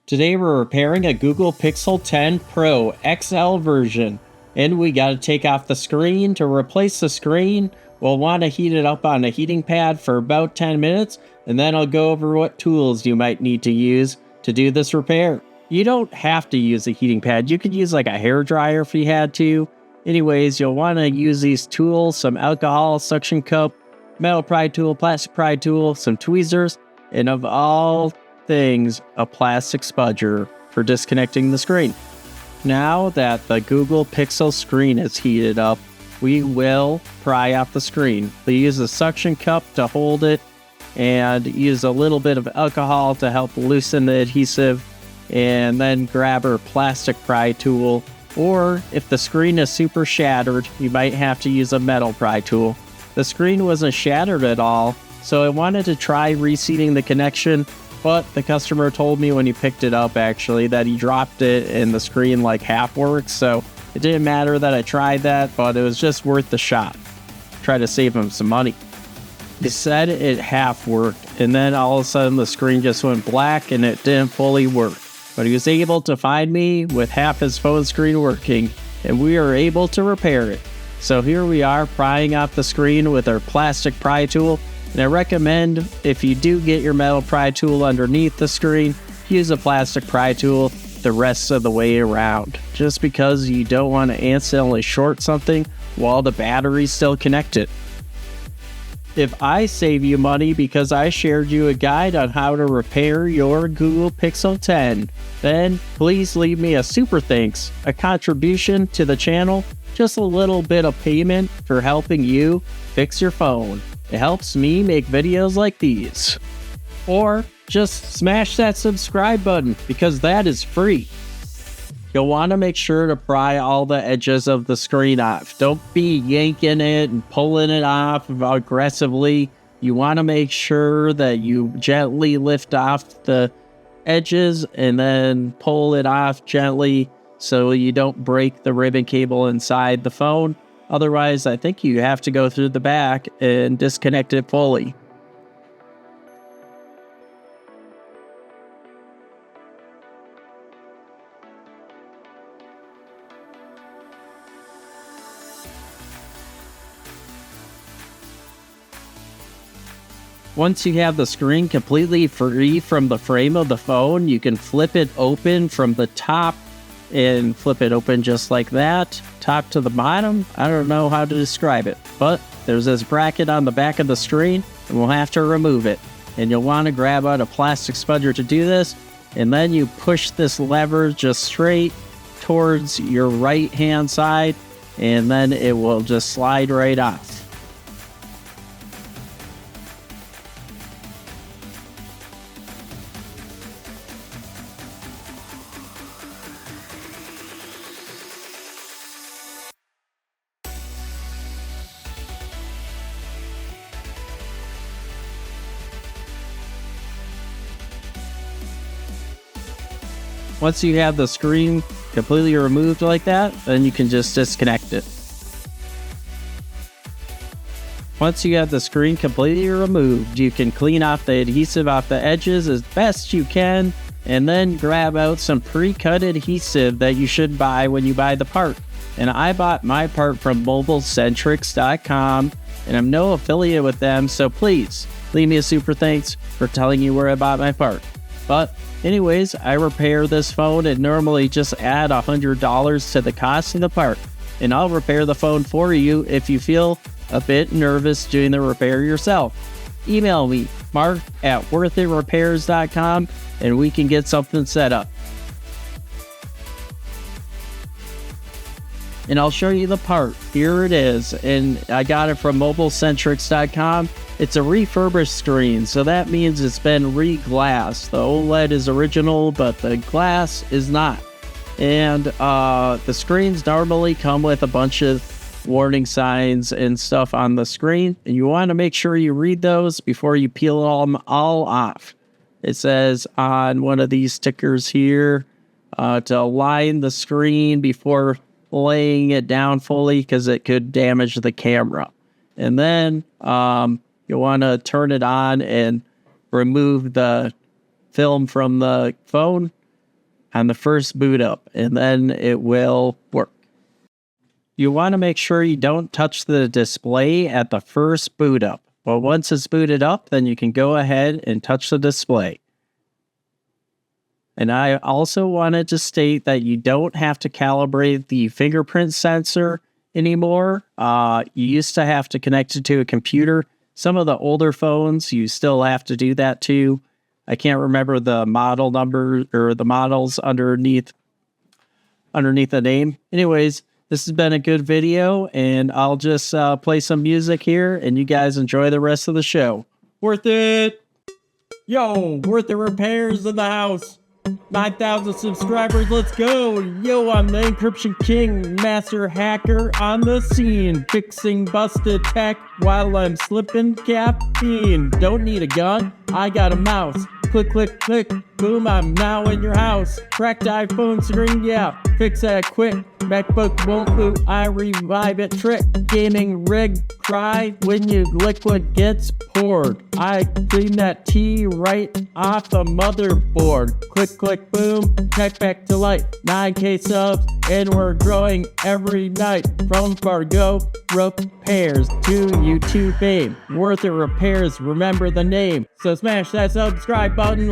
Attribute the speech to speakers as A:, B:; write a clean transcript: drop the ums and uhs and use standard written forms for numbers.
A: Today we're repairing a Google Pixel 10 Pro XL version, and we got to take off the screen. To replace the screen, we'll want to heat it up on a heating pad for about 10 minutes, and then I'll go over what tools you might need to use to do this repair. You don't have to use a heating pad. You could use like a hair dryer if you had to. Anyways, you'll want to use these tools: some alcohol, suction cup, metal pry tool, plastic pry tool, some tweezers, and of all things, a plastic spudger for disconnecting the screen. Now that the Google Pixel screen is heated up, we will pry off the screen. We use a suction cup to hold it and use a little bit of alcohol to help loosen the adhesive, and then grab our plastic pry tool. Or if the screen is super shattered, you might have to use a metal pry tool. The screen wasn't shattered at all, so I wanted to try reseating the connection, but the customer told me when he picked it up actually that he dropped it and the screen like half worked, so it didn't matter that I tried that, but it was just worth the shot. Try to save him some money. He said it half worked, and then all of a sudden the screen just went black and it didn't fully work. But he was able to find me with half his phone screen working, and we are able to repair it. So here we are prying off the screen with our plastic pry tool, and I recommend if you do get your metal pry tool underneath the screen, use a plastic pry tool the rest of the way around, just because you don't want to accidentally short something while the battery's still connected. If I save you money because I shared you a guide on how to repair your Google Pixel 10, then please leave me a super thanks, a contribution to the channel, just a little bit of payment for helping you fix your phone. It helps me make videos like these. Or just smash that subscribe button because that is free. You'll want to make sure to pry all the edges of the screen off. Don't be yanking it and pulling it off aggressively. You want to make sure that you gently lift off the edges and then pull it off gently so you don't break the ribbon cable inside the phone. Otherwise, I think you have to go through the back and disconnect it fully. Once you have the screen completely free from the frame of the phone, you can flip it open from the top and flip it open just like that, top to the bottom. I don't know how to describe it, but there's this bracket on the back of the screen and we'll have to remove it. And you'll want to grab out a plastic spudger to do this, and then you push this lever just straight towards your right hand side, and then it will just slide right off. Once you have the screen completely removed like that, then you can just disconnect it. Once you have the screen completely removed, you can clean off the adhesive off the edges as best you can, and then grab out some pre-cut adhesive that you should buy when you buy the part. And I bought my part from mobilecentrics.com, and I'm no affiliate with them, so please leave me a super thanks for telling you where I bought my part. But anyways, I repair this phone and normally just add $100 to the cost of the part. And I'll repair the phone for you if you feel a bit nervous doing the repair yourself. Email me, mark@worthitRepairs.com, and we can get something set up. And I'll show you the part. Here it is, and I got it from mobilecentrics.com. It's a refurbished screen, so that means it's been re-glassed. The OLED is original, but the glass is not. And the screens normally come with a bunch of warning signs and stuff on the screen, and you want to make sure you read those before you peel them all off. It says on one of these stickers here to align the screen before laying it down fully because it could damage the camera. And then you'll want to turn it on and remove the film from the phone, on the first boot up, and then it will work. You want to make sure you don't touch the display at the first boot up. But once it's booted up, then you can go ahead and touch the display. And I also wanted to state that you don't have to calibrate the fingerprint sensor anymore. You used to have to connect it to a computer. Some of the older phones, you still have to do that too. I can't remember the model number or the models underneath the name. Anyways, this has been a good video, and I'll just play some music here, and you guys enjoy the rest of the show. Worth it! Yo, Worth It Repairs in the house. 9,000 subscribers, let's go! Yo, I'm the encryption king, master hacker on the scene, fixing busted tech while I'm slipping caffeine. Don't need a gun, I got a mouse. Click, click, click, boom, I'm now in your house. Cracked iPhone screen, yeah, fix that quick. MacBook won't boot, I revive it, trick. Gaming rig, cry when your liquid gets poured. I clean that tea right off the motherboard. Click, click, boom, check back to life. 9K subs, and we're growing every night. From Fargo repairs to YouTube fame. Worth It Repairs, remember the name. So smash that subscribe button.